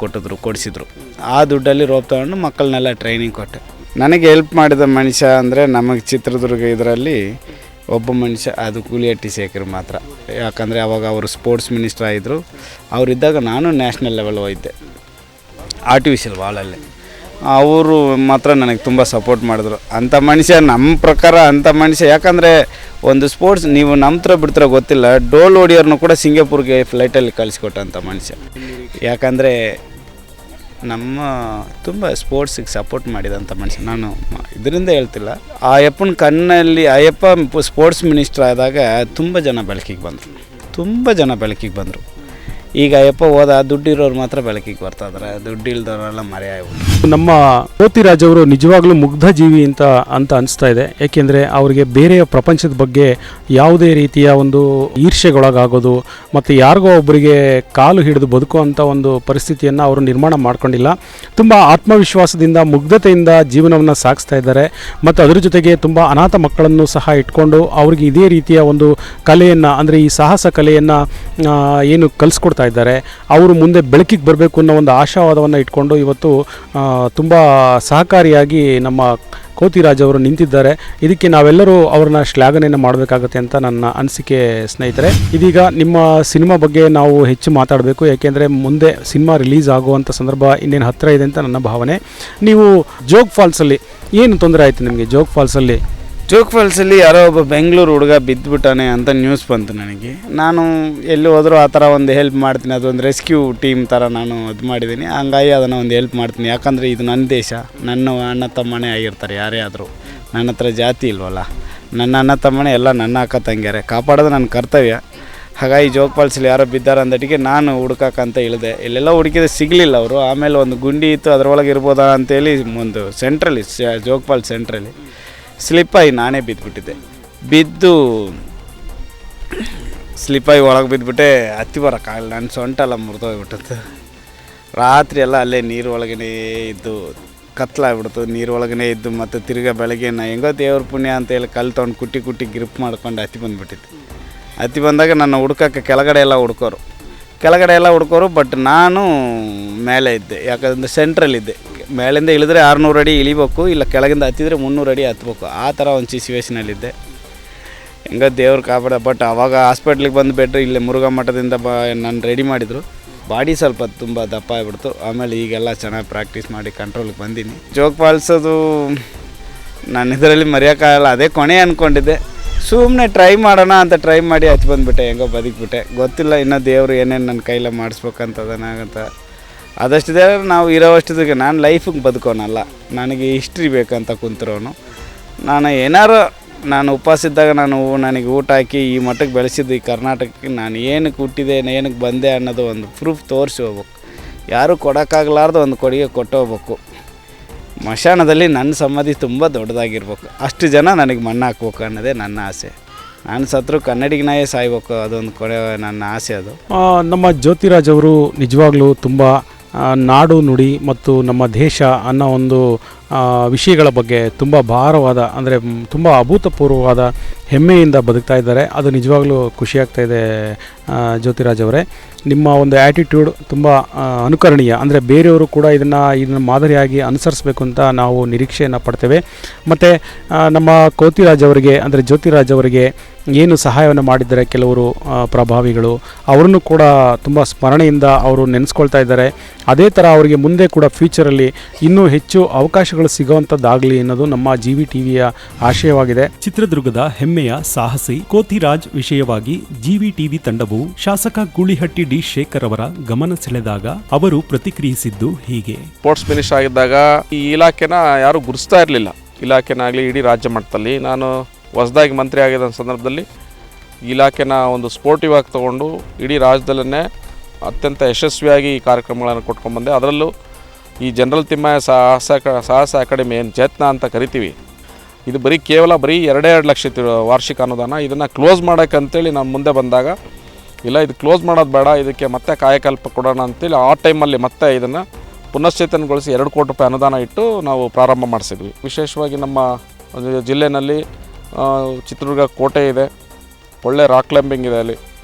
ಕೊಡಿಸಿದ್ರು. ಆ ದುಡ್ಡಲ್ಲಿ ರೋಪ್ ತೊಗೊಂಡು ಮಕ್ಕಳನ್ನೆಲ್ಲ ಟ್ರೈನಿಂಗ್ ಕೊಟ್ಟೆ. ನನಗೆ ಹೆಲ್ಪ್ ಮಾಡಿದ ಮನುಷ್ಯ ಅಂದರೆ ನಮಗೆ ಚಿತ್ರದುರ್ಗ ಇದರಲ್ಲಿ ಒಬ್ಬ ಮನುಷ್ಯ, ಅದು ಕೂಲಿಯಟ್ಟಿ ಶೇಖರ್ ಮಾತ್ರ. ಯಾಕಂದರೆ ಅವಾಗ ಅವರು ಸ್ಪೋರ್ಟ್ಸ್ ಮಿನಿಸ್ಟರ್ ಆಗಿದ್ದರು. ಅವರಿದ್ದಾಗ ನಾನು ನ್ಯಾಷನಲ್ ಲೆವೆಲ್ ಹೋಗಿದ್ದೆ ಆರ್ಟಿಫಿಷಿಯಲ್ ವಾಲಲ್ಲಿ. ಅವರು ಮಾತ್ರ ನನಗೆ ತುಂಬ ಸಪೋರ್ಟ್ ಮಾಡಿದ್ರು. ಅಂಥ ಮನುಷ್ಯ ನಮ್ಮ ಪ್ರಕಾರ ಅಂಥ ಮನುಷ್ಯ. ಯಾಕಂದರೆ ಒಂದು ಸ್ಪೋರ್ಟ್ಸ್ ನೀವು ನಮ್ಮ ಹತ್ರ ಬಿಡ್ತಾರೆ ಗೊತ್ತಿಲ್ಲ, ಡೋಲ್ ಹೊಡಿಯೋರ್ನು ಕೂಡ ಸಿಂಗಾಪುರ್ಗೆ ಫ್ಲೈಟಲ್ಲಿ ಕಳಿಸ್ಕೊಟ್ಟಂಥ ಮನುಷ್ಯ. ಯಾಕಂದರೆ ನಮ್ಮ ತುಂಬ ಸ್ಪೋರ್ಟ್ಸಿಗೆ ಸಪೋರ್ಟ್ ಮಾಡಿದಂಥ ಮನುಷ್ಯ. ನಾನು ಇದರಿಂದ ಹೇಳ್ತಿಲ್ಲ, ಆ ಅಪ್ಪನ ಕಣ್ಣಲ್ಲಿ ಅಯ್ಯಪ್ಪ ಸ್ಪೋರ್ಟ್ಸ್ ಮಿನಿಸ್ಟರ್ ಆದಾಗ ತುಂಬ ಜನ ಬೆಳಕಿಗೆ ಬಂದರು. ಈಗ ಅಯ್ಯಪ್ಪ ಹೋದ ದುಡ್ಡಿರೋರು ಮಾತ್ರ ಬೆಳಕಿಗೆ ಬರ್ತಾ ಇದ್ದಾರೆ, ದುಡ್ಡು ಇಲ್ದವರೆಲ್ಲ ಮರೆಯಾಗ್ಬಿಟ್ಟು. ನಮ್ಮ ಕೋತಿರಾಜ್ ಅವರು ನಿಜವಾಗ್ಲೂ ಮುಗ್ಧ ಜೀವಿ ಅಂತ ಅನಿಸ್ತಾ ಇದೆ. ಏಕೆಂದರೆ ಅವರಿಗೆ ಬೇರೆಯ ಪ್ರಪಂಚದ ಬಗ್ಗೆ ಯಾವುದೇ ರೀತಿಯ ಒಂದು ಈರ್ಷೆಗೊಳಗಾಗೋದು ಮತ್ತು ಯಾರಿಗೋ ಒಬ್ಬರಿಗೆ ಕಾಲು ಹಿಡಿದು ಬದುಕುವಂಥ ಒಂದು ಪರಿಸ್ಥಿತಿಯನ್ನು ಅವರು ನಿರ್ಮಾಣ ಮಾಡ್ಕೊಂಡಿಲ್ಲ. ತುಂಬ ಆತ್ಮವಿಶ್ವಾಸದಿಂದ ಮುಗ್ಧತೆಯಿಂದ ಜೀವನವನ್ನು ಸಾಗಿಸ್ತಾ ಇದ್ದಾರೆ. ಮತ್ತು ಅದರ ಜೊತೆಗೆ ತುಂಬ ಅನಾಥ ಮಕ್ಕಳನ್ನು ಸಹ ಇಟ್ಕೊಂಡು ಅವ್ರಿಗೆ ಇದೇ ರೀತಿಯ ಒಂದು ಕಲೆಯನ್ನು ಅಂದರೆ ಈ ಸಾಹಸ ಕಲೆಯನ್ನು ಏನು ಕಲಿಸ್ಕೊಡ್ತಾ ಇದ್ದಾರೆ. ಅವರು ಮುಂದೆ ಬೆಳಕಿಗೆ ಬರಬೇಕು ಅನ್ನೋ ಒಂದು ಆಶಾವಾದವನ್ನು ಇಟ್ಕೊಂಡು ಇವತ್ತು ತುಂಬ ಸಹಕಾರಿಯಾಗಿ ನಮ್ಮ ಕೋತಿರಾಜ್ ಅವರು ನಿಂತಿದ್ದಾರೆ. ಇದಕ್ಕೆ ನಾವೆಲ್ಲರೂ ಅವ್ರನ್ನ ಶ್ಲಾಘನೆಯನ್ನು ಮಾಡಬೇಕಾಗತ್ತೆ ಅಂತ ನನ್ನ ಅನಿಸಿಕೆ ಸ್ನೇಹಿತರೆ. ಇದೀಗ ನಿಮ್ಮ ಸಿನಿಮಾ ಬಗ್ಗೆ ನಾವು ಹೆಚ್ಚು ಮಾತಾಡಬೇಕು. ಯಾಕೆಂದರೆ ಮುಂದೆ ಸಿನಿಮಾ ರಿಲೀಸ್ ಆಗುವಂಥ ಸಂದರ್ಭ ಇನ್ನೇನು ಹತ್ತಿರ ಇದೆ ಅಂತ ನನ್ನ ಭಾವನೆ. ನೀವು ಜೋಗ್ ಫಾಲ್ಸಲ್ಲಿ ಏನು ತೊಂದರೆ ಆಯಿತು ನಿಮಗೆ? ಜೋಗ್ ಫಾಲ್ಸಲ್ಲಿ ಯಾರೋ ಒಬ್ಬ ಬೆಂಗಳೂರು ಹುಡುಗ ಬಿದ್ದುಬಿಟ್ಟಾನೆ ಅಂತ ನ್ಯೂಸ್ ಬಂತು ನನಗೆ. ನಾನು ಎಲ್ಲಿ ಹೋದರೂ ಆ ಥರ ಒಂದು ಹೆಲ್ಪ್ ಮಾಡ್ತೀನಿ. ಅದೊಂದು ರೆಸ್ಕ್ಯೂ ಟೀಮ್ ಥರ ನಾನು ಇದು ಮಾಡಿದ್ದೀನಿ. ಹಂಗಾಗಿ ಅದನ್ನು ಒಂದು ಹೆಲ್ಪ್ ಮಾಡ್ತೀನಿ. ಯಾಕಂದರೆ ಇದು ನನ್ನ ದೇಶ, ನನ್ನ ಅಣ್ಣ ತಮ್ಮನೇ ಆಗಿರ್ತಾರೆ ಯಾರೇ ಆದರೂ. ನನ್ನ ಹತ್ರ ಜಾತಿ ಇಲ್ವಲ್ಲ, ನನ್ನ ಅಣ್ಣ ತಮ್ಮನೇ ಎಲ್ಲ ನನ್ನ ಅಕ್ಕ ತಂಗಿಯಾರೆ, ಕಾಪಾಡೋದು ನನ್ನ ಕರ್ತವ್ಯ. ಹಾಗಾಗಿ ಜೋಗ ಫಾಲ್ಸಲ್ಲಿ ಯಾರೋ ಬಿದ್ದಾರೆ ಅಂದಟಿಗೆ ನಾನು ಹುಡ್ಕಕ್ಕಂತ ಇಳಿದೆ. ಇಲ್ಲೆಲ್ಲ ಹುಡುಕಿದೆ, ಸಿಗಲಿಲ್ಲ ಅವರು. ಆಮೇಲೆ ಒಂದು ಗುಂಡಿ ಇತ್ತು, ಅದರೊಳಗೆ ಇರ್ಬೋದಾ ಅಂತೇಳಿ ಒಂದು ಸೆಂಟ್ರಲ್ಲಿ ಜೋಗ ಫಾಲ್ಸ್ ಸೆಂಟ್ರಲ್ಲಿ ಸ್ಲಿಪ್ಪಾಗಿ ನಾನೇ ಬಿದ್ದುಬಿಟ್ಟಿದ್ದೆ. ಬಿದ್ದು ಸ್ಲಿಪ್ಪಾಗಿ ಒಳಗೆ ಬಿದ್ದುಬಿಟ್ಟೆ. ಹತ್ತಿ ಬರೋಕ್ಕಾಗಲ್ಲ, ನನ್ನ ಸೊಂಟೆಲ್ಲ ಮುರಿದೋಗ್ಬಿಟ್ಟಿತ್ತು. ರಾತ್ರಿ ಎಲ್ಲ ಅಲ್ಲೇ ನೀರು ಒಳಗೇ ಇದ್ದು ಕತ್ಲಾಗ್ಬಿಡ್ತು. ನೀರು ಒಳಗೇ ಇದ್ದು ಮತ್ತು ತಿರ್ಗಾ ಬೆಳಗ್ಗೆ ಹೆಂಗೋ ದೇವ್ರ ಪುಣ್ಯ ಅಂತೇಳಿ ಕಲ್ಲು ತೊಗೊಂಡು ಕುಟ್ಟಿ ಗ್ರಿಪ್ ಮಾಡ್ಕೊಂಡು ಹತ್ತಿ ಬಂದುಬಿಟ್ಟಿತ್ತು. ಹತ್ತಿ ಬಂದಾಗ ನನ್ನ ಹುಡ್ಕಕ್ಕೆ ಕೆಳಗಡೆ ಎಲ್ಲ ಹುಡ್ಕೋರು. ಬಟ್ ನಾನು ಮೇಲೆ ಇದ್ದೆ, ಯಾಕಂದರೆ ಸೆಂಟ್ರಲ್ಲಿದ್ದೆ. ಮೇಲಿಂದ ಇಳಿದ್ರೆ 600 ಅಡಿ ಇಳಿಬೇಕು, ಇಲ್ಲ ಕೆಳಗಿಂದ ಹತ್ತಿದ್ರೆ 300 ಅಡಿ ಹತ್ಬೇಕು. ಆ ಥರ ಒಂದು ಸಿಚುವೇಷನಲ್ಲಿದ್ದೆ. ಹೆಂಗೋ ದೇವ್ರು ಕಾಪಾಡ. ಬಟ್ ಆವಾಗ ಹಾಸ್ಪಿಟ್ಲಿಗೆ ಬಂದು ಬಿಟ್ಟರೆ ಇಲ್ಲೇ ಮುರುಘಾ ಮಠದಿಂದ ನಾನು ರೆಡಿ ಮಾಡಿದರು. ಬಾಡಿ ಸ್ವಲ್ಪ ತುಂಬ ದಪ್ಪ ಆಗಿಬಿಡ್ತು. ಆಮೇಲೆ ಈಗೆಲ್ಲ ಚೆನ್ನಾಗಿ ಪ್ರಾಕ್ಟೀಸ್ ಮಾಡಿ ಕಂಟ್ರೋಲಿಗೆ ಬಂದೀನಿ. ಜೋಗ ಫಾಲ್ಸದು ನಾನು ಇದರಲ್ಲಿ ಮರೆಯೋಕ್ಕಾಗಲ್ಲ. ಅದೇ ಕೊನೆ ಅಂದ್ಕೊಂಡಿದ್ದೆ. ಸುಮ್ಮನೆ ಟ್ರೈ ಮಾಡೋಣ ಅಂತ ಟ್ರೈ ಮಾಡಿ ಹತ್ತಿ ಬಂದುಬಿಟ್ಟೆ. ಹೆಂಗೋ ಬದುಕಿಬಿಟ್ಟೆ. ಗೊತ್ತಿಲ್ಲ ಇನ್ನೂ ದೇವರು ಏನೇನು ನನ್ನ ಕೈಲ ಮಾಡಿಸ್ಬೇಕಂತದನಾಗಂತ. ಆದಷ್ಟು ದೇವರು ನಾವು ಇರೋವಷ್ಟಿಗೆ ನಾನು ಲೈಫಿಗೆ ಬದುಕೋನಲ್ಲ, ನನಗೆ ಹಿಸ್ಟ್ರಿ ಬೇಕಂತ ಕುಂತಿರೋನು. ನಾನು ಉಪವಾಸ ಇದ್ದಾಗ ನನಗೆ ಊಟ ಹಾಕಿ ಈ ಮಟ್ಟಕ್ಕೆ ಬೆಳೆಸಿದ್ದು ಈ ಕರ್ನಾಟಕಕ್ಕೆ ನಾನು ಏನಕ್ಕೆ ಹುಟ್ಟಿದೆ, ಏನಕ್ಕೆ ಬಂದೆ ಅನ್ನೋದು ಒಂದು ಪ್ರೂಫ್ ತೋರಿಸಿ ಹೋಗ್ಬೇಕು. ಯಾರೂ ಕೊಡೋಕ್ಕಾಗಲಾರ್ದು ಒಂದು ಕೊಡುಗೆ ಕೊಟ್ಟು ಹೋಗ್ಬೇಕು. ಮಶಾನದಲ್ಲಿ ನನ್ನ ಸಮಾಧಿ ತುಂಬ ದೊಡ್ಡದಾಗಿರ್ಬೇಕು. ಅಷ್ಟು ಜನ ನನಗೆ ಮಣ್ಣು ಹಾಕ್ಬೇಕು ಅನ್ನೋದೇ ನನ್ನ ಆಸೆ. ನಾನು ಸತ್ರು ಕನ್ನಡಿಗನಾಯೇ ಸಾಯ್ಬೇಕು, ಅದೊಂದು ನನ್ನ ಆಸೆ. ಅದು ನಮ್ಮ ಜ್ಯೋತಿರಾಜ್ ಅವರು ನಿಜವಾಗ್ಲೂ ತುಂಬ ನಾಡು ನುಡಿ ಮತ್ತು ನಮ್ಮ ದೇಶ ಅನ್ನೋ ಒಂದು ವಿಷಯಗಳ ಬಗ್ಗೆ ತುಂಬ ಭಾರವಾದ, ಅಂದರೆ ತುಂಬ ಅಭೂತಪೂರ್ವವಾದ ಹೆಮ್ಮೆಯಿಂದ ಬದುಕ್ತಾ ಇದ್ದಾರೆ. ಅದು ನಿಜವಾಗ್ಲೂ ಖುಷಿಯಾಗ್ತಾಯಿದೆ ಜ್ಯೋತಿರಾಜ್ ಅವರೇ. ನಿಮ್ಮ ಒಂದು ಆ್ಯಟಿಟ್ಯೂಡ್ ತುಂಬ ಅನುಕರಣೀಯ. ಅಂದರೆ ಬೇರೆಯವರು ಕೂಡ ಇದನ್ನು ಮಾದರಿಯಾಗಿ ಅನುಸರಿಸಬೇಕು ಅಂತ ನಾವು ನಿರೀಕ್ಷೆಯನ್ನು ಪಡ್ತೇವೆ. ಮತ್ತು ನಮ್ಮ ಜ್ಯೋತಿರಾಜ್ ಅವರಿಗೆ ಏನು ಸಹಾಯವನ್ನು ಮಾಡಿದ್ದಾರೆ ಕೆಲವರು ಪ್ರಭಾವಿಗಳು, ಅವರನ್ನು ಕೂಡ ತುಂಬ ಸ್ಮರಣೆಯಿಂದ ಅವರು ನೆನೆಸ್ಕೊಳ್ತಾ ಇದ್ದಾರೆ. ಅದೇ ಥರ ಅವರಿಗೆ ಮುಂದೆ ಕೂಡ ಫ್ಯೂಚರಲ್ಲಿ ಇನ್ನೂ ಹೆಚ್ಚು ಅವಕಾಶಗಳು ಸಿಗುವಂಥದ್ದಾಗಲಿ ಅನ್ನೋದು ನಮ್ಮ GVTVಯ ಆಶಯವಾಗಿದೆ. ಚಿತ್ರದುರ್ಗದ ಹೆಮ್ಮೆಯ ಸಾಹಸಿ ಕೋತಿರಾಜ್ ವಿಷಯವಾಗಿ GVTV ತಂಡವು ಶಾಸಕ ಗೂಳಿಹಟ್ಟಿ ಡಿ ಶೇಖರ್ ಅವರ ಗಮನ ಸೆಳೆದಾಗ ಅವರು ಪ್ರತಿಕ್ರಿಯಿಸಿದ್ದು ಹೀಗೆ. ಸ್ಪೋರ್ಟ್ಸ್ ಮಿನಿಸ್ಟರ್ ಆಗಿದ್ದಾಗ ಈ ಇಲಾಖೆನ ಯಾರು ಗುರುಸ್ತಾ ಇರಲಿಲ್ಲ. ಇಲಾಖೆನಾಗಲಿ ಇಡೀ ರಾಜ್ಯ ಮಟ್ಟದಲ್ಲಿ ನಾನು ಹೊಸದಾಗಿ ಮಂತ್ರಿ ಆಗಿದ್ದ ಸಂದರ್ಭದಲ್ಲಿ ಇಲಾಖೆನ ಒಂದು ಸ್ಪೋರ್ಟಿವ್ ಆಗಿ ತೊಗೊಂಡು ಇಡೀ ರಾಜ್ಯದಲ್ಲೇ ಅತ್ಯಂತ ಯಶಸ್ವಿಯಾಗಿ ಈ ಕಾರ್ಯಕ್ರಮಗಳನ್ನು ಕೊಟ್ಕೊಂಡ್ಬಂದೆ. ಅದರಲ್ಲೂ ಈ ಜನರಲ್ ತಿಮ್ಮಯ್ಯ ಸಾಹಸ ಅಕಾಡೆಮಿ ಏನು ಚೇತನ ಅಂತ ಕರಿತೀವಿ, ಇದು ಕೇವಲ 2 ಲಕ್ಷ ವಾರ್ಷಿಕ ಅನುದಾನ. ಇದನ್ನು ಕ್ಲೋಸ್ ಮಾಡೋಕ್ಕಂತೇಳಿ ನಾನು ಮುಂದೆ ಬಂದಾಗ ಇಲ್ಲ, ಇದು ಕ್ಲೋಸ್ ಮಾಡೋದು ಬೇಡ, ಇದಕ್ಕೆ ಮತ್ತೆ ಕಾಯಕಲ್ಪ ಕೊಡೋಣ ಅಂತೇಳಿ ಆ ಟೈಮಲ್ಲಿ ಮತ್ತೆ ಇದನ್ನು ಪುನಶ್ಚೇತನಗೊಳಿಸಿ 2 ಕೋಟಿ ರೂಪಾಯಿ ಅನುದಾನ ಇಟ್ಟು ನಾವು ಪ್ರಾರಂಭ ಮಾಡಿಸಿದ್ವಿ. ವಿಶೇಷವಾಗಿ ನಮ್ಮ ಜಿಲ್ಲೆಯಲ್ಲಿ ಚಿತ್ರದುರ್ಗ ಕೋಟೆ ಇದೆ, ಒಳ್ಳೆ ರಾಕ್ ಕ್ಲೈಂಬಿಂಗ್ ಇದೆ, ಅಲ್ಲಿ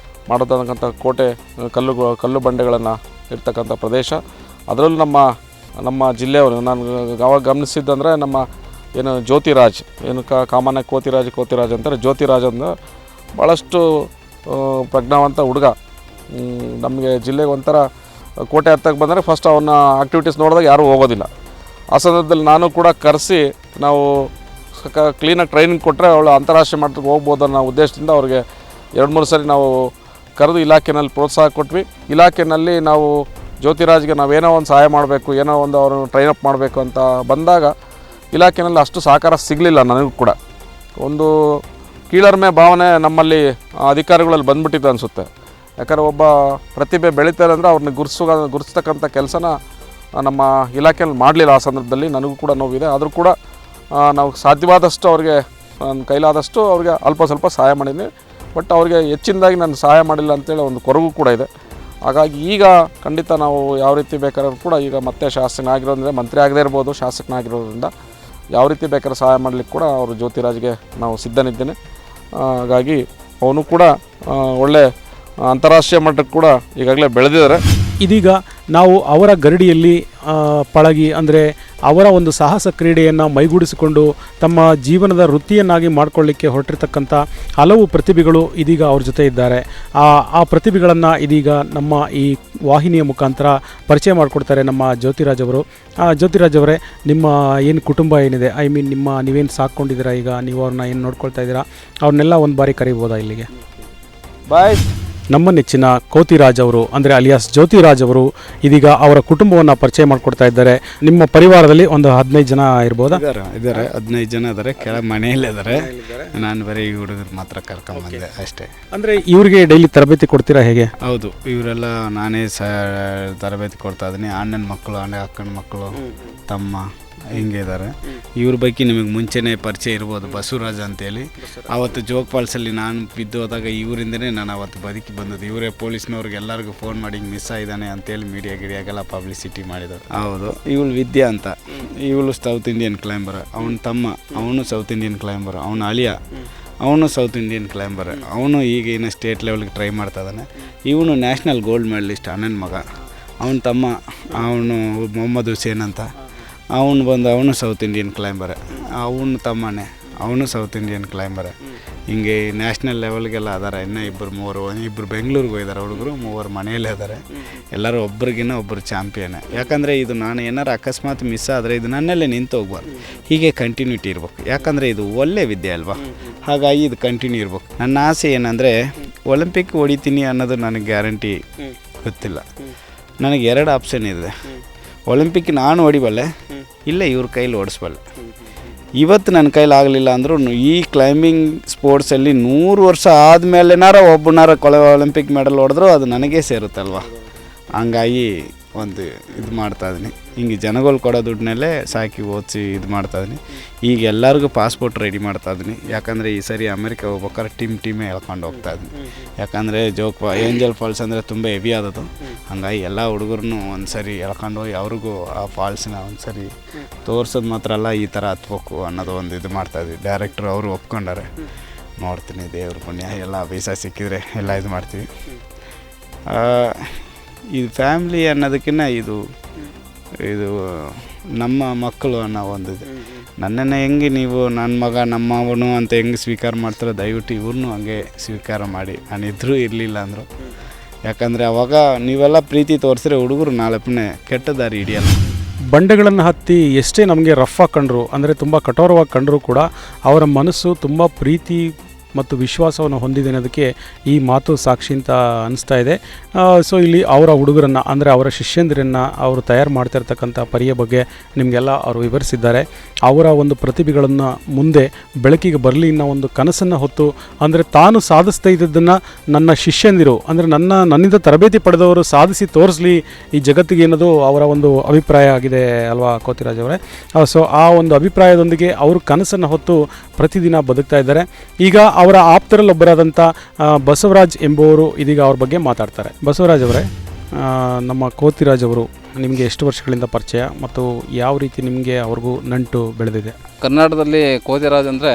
ಮಾಡತಕ್ಕಂಥ ಕೋಟೆ ಕಲ್ಲು ಬಂಡೆಗಳನ್ನು ಇರ್ತಕ್ಕಂಥ ಪ್ರದೇಶ. ಅದರಲ್ಲೂ ನಮ್ಮ ಜಿಲ್ಲೆಯವರು ನಾನು ಅವಾಗ ಗಮನಿಸಿದ್ದಂದರೆ ನಮ್ಮ ಏನು ಜ್ಯೋತಿರಾಜ್, ಏನು ಕಾಮನ ಕೋತಿರಾಜ್ ಅಂತಾರೆ. ಜ್ಯೋತಿರಾಜ್ ಅಂದ್ರೆ ಭಾಳಷ್ಟು ಪ್ರಜ್ಞಾವಂತ ಹುಡುಗ. ನಮಗೆ ಜಿಲ್ಲೆಗೆ ಒಂಥರ ಕೋಟೆ ಹತ್ತಕ್ಕೆ ಬಂದರೆ ಫಸ್ಟ್ ಅವನ ಆ್ಯಕ್ಟಿವಿಟೀಸ್ ನೋಡಿದಾಗ ಯಾರೂ ಹೋಗೋದಿಲ್ಲ. ಆ ಸಂದರ್ಭದಲ್ಲಿ ನಾನು ಕೂಡ ಕರೆಸಿ ನಾವು ಕ್ಲೀನಾಗಿ ಟ್ರೈನಿಂಗ್ ಕೊಟ್ಟರೆ ಅವಳು ಅಂತಾರಾಷ್ಟ್ರೀಯ ಮಟ್ಟಕ್ಕೆ ಹೋಗ್ಬೋದು ಅನ್ನೋ ಉದ್ದೇಶದಿಂದ ಅವ್ರಿಗೆ 2-3 ಸರಿ ನಾವು ಕರೆದು ಇಲಾಖೆಯಲ್ಲಿ ಪ್ರೋತ್ಸಾಹ ಕೊಟ್ವಿ. ಇಲಾಖೆಯಲ್ಲಿ ನಾವು ಜ್ಯೋತಿರಾಜ್ಗೆ ನಾವೇನೋ ಒಂದು ಸಹಾಯ ಮಾಡಬೇಕು, ಏನೋ ಒಂದು ಅವ್ರನ್ನ ಟ್ರೈನಪ್ ಮಾಡಬೇಕು ಅಂತ ಬಂದಾಗ ಇಲಾಖೆಯಲ್ಲಿ ಅಷ್ಟು ಸಹಕಾರ ಸಿಗಲಿಲ್ಲ. ನನಗೂ ಕೂಡ ಒಂದು ಕೀಳರಿಮೆ ಭಾವನೆ ನಮ್ಮಲ್ಲಿ ಅಧಿಕಾರಿಗಳಲ್ಲಿ ಬಂದ್ಬಿಟ್ಟಿತ್ತು ಅನಿಸುತ್ತೆ. ಯಾಕಂದರೆ ಒಬ್ಬ ಪ್ರತಿಭೆ ಬೆಳೀತಾರೆ ಅಂದರೆ ಅವ್ರನ್ನ ಗುರುಸ್ತಕ್ಕಂಥ ಕೆಲಸನ ನಮ್ಮ ಇಲಾಖೆಯಲ್ಲಿ ಮಾಡಲಿಲ್ಲ. ಆ ಸಂದರ್ಭದಲ್ಲಿ ನನಗೂ ಕೂಡ ನೋವಿದೆ. ಆದರೂ ಕೂಡ ನಾವು ಸಾಧ್ಯವಾದಷ್ಟು ಅವ್ರಿಗೆ ನನ್ನ ಕೈಲಾದಷ್ಟು ಅವ್ರಿಗೆ ಅಲ್ಪ ಸ್ವಲ್ಪ ಸಹಾಯ ಮಾಡಿದ್ದೀನಿ. ಬಟ್ ಅವ್ರಿಗೆ ಹೆಚ್ಚಿನದಾಗಿ ನಾನು ಸಹಾಯ ಮಾಡಿಲ್ಲ ಅಂತೇಳಿ ಒಂದು ಕೊರಗು ಕೂಡ ಇದೆ. ಹಾಗಾಗಿ ಈಗ ಖಂಡಿತ ನಾವು ಯಾವ ರೀತಿ ಬೇಕಾದ್ರೂ ಕೂಡ ಈಗ ಮತ್ತೆ ಶಾಸಕನಾಗಿರೋದ್ರಿಂದ, ಮಂತ್ರಿ ಆಗದೇ ಇರ್ಬೋದು, ಶಾಸಕನಾಗಿರೋದ್ರಿಂದ ಯಾವ ರೀತಿ ಬೇಕಾದ್ರೂ ಸಹಾಯ ಮಾಡಲಿಕ್ಕೆ ಕೂಡ ಅವರು ಜ್ಯೋತಿರಾಜ್ಗೆ ನಾವು ಸಿದ್ಧನಿದ್ದೇನೆ. ಹಾಗಾಗಿ ಅವನು ಕೂಡ ಒಳ್ಳೆ ಅಂತಾರಾಷ್ಟ್ರೀಯ ಮಟ್ಟಕ್ಕೆ ಕೂಡ ಈಗಾಗಲೇ ಬೆಳೆದಿದ್ದಾರೆ. ಇದೀಗ ನಾವು ಅವರ ಗರಡಿಯಲ್ಲಿ ಪಳಗಿ, ಅಂದರೆ ಅವರ ಒಂದು ಸಾಹಸ ಕ್ರೀಡೆಯನ್ನು ಮೈಗೂಡಿಸಿಕೊಂಡು ತಮ್ಮ ಜೀವನದ ವೃತ್ತಿಯನ್ನಾಗಿ ಮಾಡಿಕೊಳ್ಳಿಕ್ಕೆ ಹೊರಟಿರ್ತಕ್ಕಂಥ ಹಲವು ಪ್ರತಿಭೆಗಳು ಇದೀಗ ಅವ್ರ ಜೊತೆ ಇದ್ದಾರೆ. ಆ ಪ್ರತಿಭೆಗಳನ್ನು ಇದೀಗ ನಮ್ಮ ಈ ವಾಹಿನಿಯ ಮುಖಾಂತರ ಪರಿಚಯ ಮಾಡಿಕೊಡ್ತಾರೆ ನಮ್ಮ ಜ್ಯೋತಿರಾಜ್ ಅವರು. ಜ್ಯೋತಿರಾಜ್ ಅವರೇ, ನಿಮ್ಮ ಏನು ಕುಟುಂಬ ಏನಿದೆ, ನೀವೇನು ಸಾಕ್ಕೊಂಡಿದ್ದೀರಾ, ಈಗ ನೀವು ಅವ್ರನ್ನ ಏನು ನೋಡ್ಕೊಳ್ತಾ ಇದ್ದೀರಾ, ಅವ್ರನ್ನೆಲ್ಲ ಒಂದು ಬಾರಿ ಕರಿಬೋದಾ ಇಲ್ಲಿಗೆ? ಬಾಯ್. ನಮ್ಮ ನೆಚ್ಚಿನ ಕೋತಿರಾಜ್ ಅವರು ಅಂದರೆ ಅಲಿಯಾಸ್ ಜ್ಯೋತಿರಾಜ್ ಅವರು ಇದೀಗ ಅವರ ಕುಟುಂಬವನ್ನು ಪರಿಚಯ ಮಾಡಿಕೊಡ್ತಾ ಇದ್ದಾರೆ. ನಿಮ್ಮ ಪರಿವಾರದಲ್ಲಿ ಒಂದು 15 ಜನ ಇರ್ಬೋದಾ? ಇದ್ದಾರೆ 15 ಜನ ಇದ್ದಾರೆ, ಕೆಳಗೆ ಮನೆಯಲ್ಲೇ ಇದ್ದಾರೆ. ನಾನು ಬರೀ ಈ ಹುಡುಗರು ಮಾತ್ರ ಕರ್ಕೊಂಡ್ಬಂದೆ ಅಷ್ಟೇ. ಅಂದರೆ ಇವರಿಗೆ ಡೈಲಿ ತರಬೇತಿ ಕೊಡ್ತೀರಾ ಹೇಗೆ? ಹೌದು, ಇವರೆಲ್ಲ ನಾನೇ ತರಬೇತಿ ಕೊಡ್ತಾ ಇದ್ದೀನಿ. ಅಣ್ಣನ ಮಕ್ಕಳು, ಅಕ್ಕನ ಮಕ್ಕಳು, ತಮ್ಮ ಹಿಂಗೆ ಇದ್ದಾರೆ. ಇವ್ರ ಬಗ್ಗೆ ನಿಮಗೆ ಮುಂಚೆನೇ ಪರಿಚಯ ಇರ್ಬೋದು, ಬಸವರಾಜ್ ಅಂತೇಳಿ. ಆವತ್ತು ಜೋಗ್ ಫಾಲ್ಸಲ್ಲಿ ನಾನು ಬಿದ್ದು ಹೋದಾಗ ಇವರಿಂದನೇ ನಾನು ಅವತ್ತು ಬದುಕಿ ಬಂದದ್ದು. ಇವರೇ ಪೊಲೀಸ್ನವ್ರಿಗೆ ಎಲ್ಲರಿಗೂ ಫೋನ್ ಮಾಡಿ ಹಿಂಗೆ ಮಿಸ್ ಆಗಿದ್ದಾನೆ ಅಂತೇಳಿ ಮೀಡಿಯಾ ಗಿಡಿಯಾಗೆಲ್ಲ ಪಬ್ಲಿಸಿಟಿ ಮಾಡಿದ್ದಾರೆ. ಹೌದು, ಇವಳು ವಿದ್ಯಾ ಅಂತ, ಇವಳು ಸೌತ್ ಇಂಡಿಯನ್ ಕ್ಲೈಂಬರ್. ಅವನ ತಮ್ಮ, ಅವನು ಸೌತ್ ಇಂಡಿಯನ್ ಕ್ಲೈಂಬರ್. ಅವನ ಅಳಿಯ, ಅವನು ಸೌತ್ ಇಂಡಿಯನ್ ಕ್ಲೈಂಬರ್. ಅವನು ಈಗ ಇನ್ನು ಸ್ಟೇಟ್ ಲೆವೆಲ್ಗೆ ಟ್ರೈ ಮಾಡ್ತಾ ಇದ್ದಾನೆ. ಇವನು ನ್ಯಾಷನಲ್ ಗೋಲ್ಡ್ ಮೆಡಲಿಸ್ಟ್, ಅಣ್ಣನ ಮಗ. ಅವನ ತಮ್ಮ ಅವನು ಮೊಹಮ್ಮದ್ ಹುಸೇನ್ ಅಂತ, ಅವನು ಸೌತ್ ಇಂಡಿಯನ್ ಕ್ಲೈಂಬರ್. ಅವನು ತಮ್ಮನೇ, ಅವನು ಸೌತ್ ಇಂಡಿಯನ್ ಕ್ಲೈಂಬರ್. ಹಿಂಗೆ ನ್ಯಾಷನಲ್ ಲೆವೆಲ್ಗೆಲ್ಲ ಅದಾರೆ. ಇನ್ನೂ ಇಬ್ಬರು ಬೆಂಗಳೂರಿಗೆ ಹೋಗಿದ್ದಾರೆ ಹುಡುಗರು, 3 ಮನೆಯಲ್ಲೇ ಇದ್ದಾರೆ. ಎಲ್ಲರೂ ಒಬ್ರಿಗಿನ್ನ ಒಬ್ಬರು ಚಾಂಪಿಯನ್. ಯಾಕಂದರೆ ಇದು ನಾನು ಏನಾರು ಅಕಸ್ಮಾತ್ ಮಿಸ್ ಆದರೆ ಇದು ನನ್ನಲ್ಲೇ ನಿಂತು ಹೋಗ್ಬಾರ್ದು, ಹೀಗೆ ಕಂಟಿನ್ಯೂಟಿ ಇರ್ಬೇಕು. ಯಾಕಂದರೆ ಇದು ಒಳ್ಳೆ ವಿದ್ಯೆ ಅಲ್ವಾ, ಹಾಗಾಗಿ ಇದು ಕಂಟಿನ್ಯೂ ಇರ್ಬೇಕು. ನನ್ನ ಆಸೆ ಏನಂದರೆ ಒಲಿಂಪಿಕ್ ಹೊಡಿತೀನಿ ಅನ್ನೋದು ನನಗೆ ಗ್ಯಾರಂಟಿ ಗೊತ್ತಿಲ್ಲ. ನನಗೆ 2 ಆಪ್ಷನ್ ಇದೆ. ಒಲಿಂಪಿಕ್ ನಾನು ಹೊಡಿಬಲ್ಲೆ, ಇಲ್ಲ ಇವ್ರ ಕೈಲಿ ಓಡಿಸ್ಬಲ್ಲೆ. ಇವತ್ತು ನನ್ನ ಕೈಲಿ ಆಗಲಿಲ್ಲ ಅಂದರೂ ಈ ಕ್ಲೈಂಬಿಂಗ್ ಸ್ಪೋರ್ಟ್ಸಲ್ಲಿ 100 ವರ್ಷ ಆದಮೇಲೆನಾರ ಒಬ್ಬನಾರ ಒಲಿಂಪಿಕ್ ಮೆಡಲ್ ಹೊಡೆದ್ರು ಅದು ನನಗೇ ಸೇರುತ್ತಲ್ವ. ಹಂಗಾಗಿ ಒಂದು ಇದು ಮಾಡ್ತಾಯಿದ್ದೀನಿ. ಹಿಂಗೆ ಜನಗಳು ಕೊಡೋ ದುಡ್ಡನ್ನಲ್ಲೇ ಸಾಕಿ ಓದಿಸಿ ಇದು ಮಾಡ್ತಾಯಿದ್ದೀನಿ. ಈಗ ಎಲ್ಲರಿಗೂ ಪಾಸ್ಪೋರ್ಟ್ ರೆಡಿ ಮಾಡ್ತಾಯಿದ್ದೀನಿ. ಯಾಕಂದರೆ ಈ ಸರಿ ಅಮೆರಿಕ ಹೋಗ್ಬೇಕಾದ್ರೆ ಟೀಮೇ ಹೇಳ್ಕೊಂಡು ಹೋಗ್ತಾಯಿದ್ದೀನಿ. ಯಾಕಂದರೆ ಏಂಜಲ್ ಫಾಲ್ಸ್ ಅಂದರೆ ತುಂಬ ಹೆವಿ ಆದದ್ದು. ಹಂಗಾಗಿ ಎಲ್ಲ ಹುಡುಗರನ್ನು ಒಂದು ಸರಿ ಎಳ್ಕೊಂಡು ಹೋಗಿ ಅವ್ರಿಗೂ ಆ ಫಾಲ್ಸ್ನ ಒಂದು ಸರಿ ತೋರ್ಸೋದು ಮಾತ್ರ ಅಲ್ಲ, ಈ ಥರ ಹತ್ಬೇಕು ಅನ್ನೋದು ಒಂದು ಇದು ಮಾಡ್ತಾಯಿದ್ವಿ. ಡೈರೆಕ್ಟ್ರು ಅವರು ಒಪ್ಕೊಂಡಾರೆ. ನೋಡ್ತೀನಿ, ದೇವ್ರ ಪುಣ್ಯ ಎಲ್ಲ ವೀಸಾ ಸಿಕ್ಕಿದ್ರೆ ಎಲ್ಲ ಇದು ಮಾಡ್ತೀವಿ. ಇದು ಫ್ಯಾಮ್ಲಿ ಅನ್ನೋದಕ್ಕಿಂತ ಇದು ನಮ್ಮ ಮಕ್ಕಳು ಅನ್ನೋ ಒಂದಿದೆ. ನನ್ನನ್ನು ಹೆಂಗೆ ನೀವು ನನ್ನ ಮಗ ನಮ್ಮವನು ಅಂತ ಹೆಂಗೆ ಸ್ವೀಕಾರ ಮಾಡ್ತಾರೋ ದಯವಿಟ್ಟು ಇವ್ರನ್ನೂ ಹಂಗೆ ಸ್ವೀಕಾರ ಮಾಡಿ. ನಾನಿದ್ರೂ ಇರಲಿಲ್ಲ ಅಂದರು. ಯಾಕಂದರೆ ಅವಾಗ ನೀವೆಲ್ಲ ಪ್ರೀತಿ ತೋರಿಸಿದ್ರೆ ಹುಡುಗರು ನಾಳೆ ಪುಣ್ಯ ಕೆಟ್ಟ ದಾರಿ ಹಿಡಿಯಲ್ಲ. ಬಂಡೆಗಳನ್ನು ಹತ್ತಿ ಎಷ್ಟೇ ನಮಗೆ ರಫ್ ಆಗಿ ಕಂಡರು, ಅಂದರೆ ತುಂಬ ಕಠೋರವಾಗಿ ಕಂಡರೂ ಕೂಡ ಅವರ ಮನಸ್ಸು ತುಂಬ ಪ್ರೀತಿ ಮತ್ತು ವಿಶ್ವಾಸವನ್ನು ಹೊಂದಿದೆ ಅನ್ನೋದಕ್ಕೆ ಈ ಮಾತು ಸಾಕ್ಷಿ ಅಂತ ಅನಿಸ್ತಾ ಇದೆ. ಸೊ ಇಲ್ಲಿ ಅವರ ಹುಡುಗರನ್ನು ಅಂದರೆ ಅವರ ಶಿಷ್ಯಂದಿರನ್ನು ಅವರು ತಯಾರು ಮಾಡ್ತಾ ಇರ್ತಕ್ಕಂಥ ಪರಿಯ ಬಗ್ಗೆ ನಿಮಗೆಲ್ಲ ಅವರು ವಿವರಿಸಿದ್ದಾರೆ. ಅವರ ಒಂದು ಪ್ರತಿಭೆಗಳನ್ನು ಮುಂದೆ ಬೆಳಕಿಗೆ ಬರಲಿ ಅನ್ನೋ ಒಂದು ಕನಸನ್ನು ಹೊತ್ತು, ಅಂದರೆ ತಾನು ಸಾಧಿಸ್ತಾ ಇದ್ದದ್ದನ್ನು ನನ್ನ ಶಿಷ್ಯಂದಿರು ಅಂದರೆ ನನ್ನಿಂದ ತರಬೇತಿ ಪಡೆದವರು ಸಾಧಿಸಿ ತೋರಿಸಲಿ ಈ ಜಗತ್ತಿಗೆ ಅನ್ನೋದು ಅವರ ಒಂದು ಅಭಿಪ್ರಾಯ ಆಗಿದೆ ಅಲ್ವಾ ಕೋತಿರಾಜ್ ಅವರೇ? ಸೊ ಆ ಒಂದು ಅಭಿಪ್ರಾಯದೊಂದಿಗೆ ಅವರು ಕನಸನ್ನು ಹೊತ್ತು ಪ್ರತಿದಿನ ಬದುಕ್ತಾ ಇದ್ದಾರೆ. ಈಗ ಅವರ ಆಪ್ತರಲ್ಲೊಬ್ಬರಾದಂಥ ಬಸವರಾಜ್ ಎಂಬುವರು ಇದೀಗ ಅವ್ರ ಬಗ್ಗೆ ಮಾತಾಡ್ತಾರೆ. ಬಸವರಾಜ್ ಅವರೇ, ನಮ್ಮ ಕೋತಿರಾಜ್ ಅವರು ನಿಮಗೆ ಎಷ್ಟು ವರ್ಷಗಳಿಂದ ಪರಿಚಯ ಮತ್ತು ಯಾವ ರೀತಿ ನಿಮಗೆ ಅವ್ರಿಗೂ ನಂಟು ಬೆಳೆದಿದೆ? ಕರ್ನಾಟಕದಲ್ಲಿ ಕೋತಿರಾಜ್ ಅಂದರೆ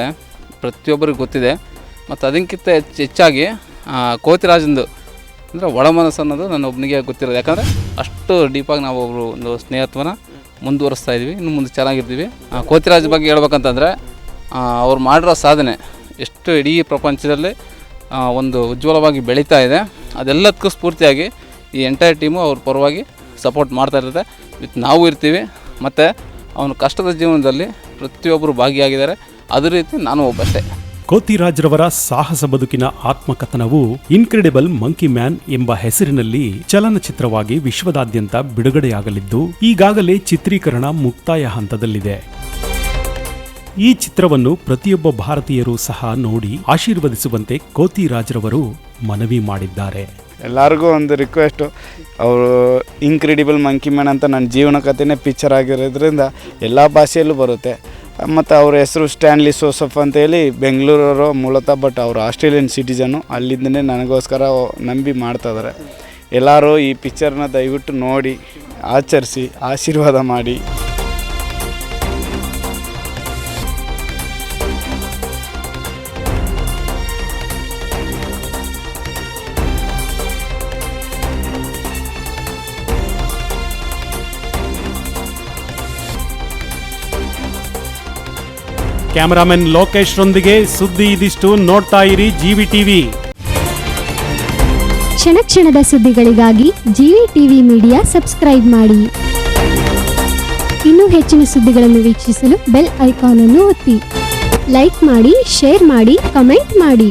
ಪ್ರತಿಯೊಬ್ಬರಿಗೂ ಗೊತ್ತಿದೆ. ಮತ್ತು ಅದಕ್ಕಿಂತ ಹೆಚ್ಚಾಗಿ ಕೋತಿರಾಜಂದು ಅಂದರೆ ಒಳ ಮನಸ್ಸು ಅನ್ನೋದು ನನ್ನ ಒಬ್ಬನಿಗೆ ಗೊತ್ತಿರೋದು. ಯಾಕಂದರೆ ಅಷ್ಟು ಡೀಪಾಗಿ ನಾವು ಒಂದು ಸ್ನೇಹತ್ವನ ಮುಂದುವರಿಸ್ತಾ ಇದ್ವಿ, ಇನ್ನು ಮುಂದೆ ಚೆನ್ನಾಗಿರ್ತೀವಿ. ಕೋತಿರಾಜ್ ಬಗ್ಗೆ ಹೇಳ್ಬೇಕಂತಂದರೆ ಅವ್ರು ಮಾಡಿರೋ ಸಾಧನೆ ಎಷ್ಟು ಇಡೀ ಪ್ರಪಂಚದಲ್ಲಿ ಒಂದು ಉಜ್ವಲವಾಗಿ ಬೆಳೀತಾ ಇದೆ. ಅದೆಲ್ಲದಕ್ಕೂ ಸ್ಫೂರ್ತಿಯಾಗಿ ಈ ಎಂಟೈರ್ ಟೀಮು ಅವ್ರ ಪರವಾಗಿ ಸಪೋರ್ಟ್ ಮಾಡ್ತಾ ಇರುತ್ತೆ. ನಾವು ಇರ್ತೀವಿ. ಮತ್ತು ಅವನ ಕಷ್ಟದ ಜೀವನದಲ್ಲಿ ಪ್ರತಿಯೊಬ್ಬರು ಭಾಗಿಯಾಗಿದ್ದಾರೆ. ಅದೇ ರೀತಿ ನಾನು ಒಬ್ಬಷ್ಟೇ. ಕೋತಿರಾಜ್ರವರ ಸಾಹಸ ಬದುಕಿನ ಆತ್ಮಕಥನವು ಇನ್ಕ್ರೆಡಿಬಲ್ ಮಂಕಿ ಮ್ಯಾನ್ ಎಂಬ ಹೆಸರಿನಲ್ಲಿ ಚಲನಚಿತ್ರವಾಗಿ ವಿಶ್ವದಾದ್ಯಂತ ಬಿಡುಗಡೆಯಾಗಲಿದ್ದು ಈಗಾಗಲೇ ಚಿತ್ರೀಕರಣ ಮುಕ್ತಾಯ ಹಂತದಲ್ಲಿದೆ. ಈ ಚಿತ್ರವನ್ನು ಪ್ರತಿಯೊಬ್ಬ ಭಾರತೀಯರು ಸಹ ನೋಡಿ ಆಶೀರ್ವದಿಸುವಂತೆ ಕೋತಿರಾಜ್ರವರು ಮನವಿ ಮಾಡಿದ್ದಾರೆ. ಎಲ್ಲರಿಗೂ ಒಂದು ರಿಕ್ವೆಸ್ಟು, ಅವರು ಇನ್ಕ್ರೆಡಿಬಲ್ ಮಂಕಿ ಮ್ಯಾನ್ ಅಂತ ನನ್ನ ಜೀವನ ಕಥೆನೇ ಪಿಕ್ಚರ್ ಆಗಿರೋದ್ರಿಂದ ಎಲ್ಲ ಭಾಷೆಯಲ್ಲೂ ಬರುತ್ತೆ. ಮತ್ತು ಅವ್ರ ಹೆಸರು ಸ್ಟ್ಯಾನ್ಲಿ ಸೋಸಫ್ ಅಂತೇಳಿ ಬೆಂಗಳೂರವರು ಮೂಲತಃ, ಬಟ್ ಅವರು ಆಸ್ಟ್ರೇಲಿಯನ್ ಸಿಟಿಜನ್ನು. ಅಲ್ಲಿಂದನೇ ನನಗೋಸ್ಕರ ನಂಬಿ ಮಾಡ್ತಾಯಿದ್ದಾರೆ. ಎಲ್ಲರೂ ಈ ಪಿಕ್ಚರ್ನ ದಯವಿಟ್ಟು ನೋಡಿ ಆಚರಿಸಿ ಆಶೀರ್ವಾದ ಮಾಡಿ. ಕ್ಯಾಮರಾಮನ್ ಲೋಕೇಶ್ ರೊಂದಿಗೆ ಸುದ್ದಿ ಇದಿಷ್ಟು. ನೋಡ್ತಾ ಇರಿ GVTV. ಕ್ಷಣ ಕ್ಷಣದ ಸುದ್ದಿಗಳಿಗಾಗಿ GVTV ಮೀಡಿಯಾ ಸಬ್ಸ್ಕ್ರೈಬ್ ಮಾಡಿ. ಇನ್ನೂ ಹೆಚ್ಚಿನ ಸುದ್ದಿಗಳನ್ನು ವೀಕ್ಷಿಸಲು ಬೆಲ್ ಐಕಾನ್ ಅನ್ನು ಒತ್ತಿ. ಲೈಕ್ ಮಾಡಿ, ಶೇರ್ ಮಾಡಿ, ಕಮೆಂಟ್ ಮಾಡಿ.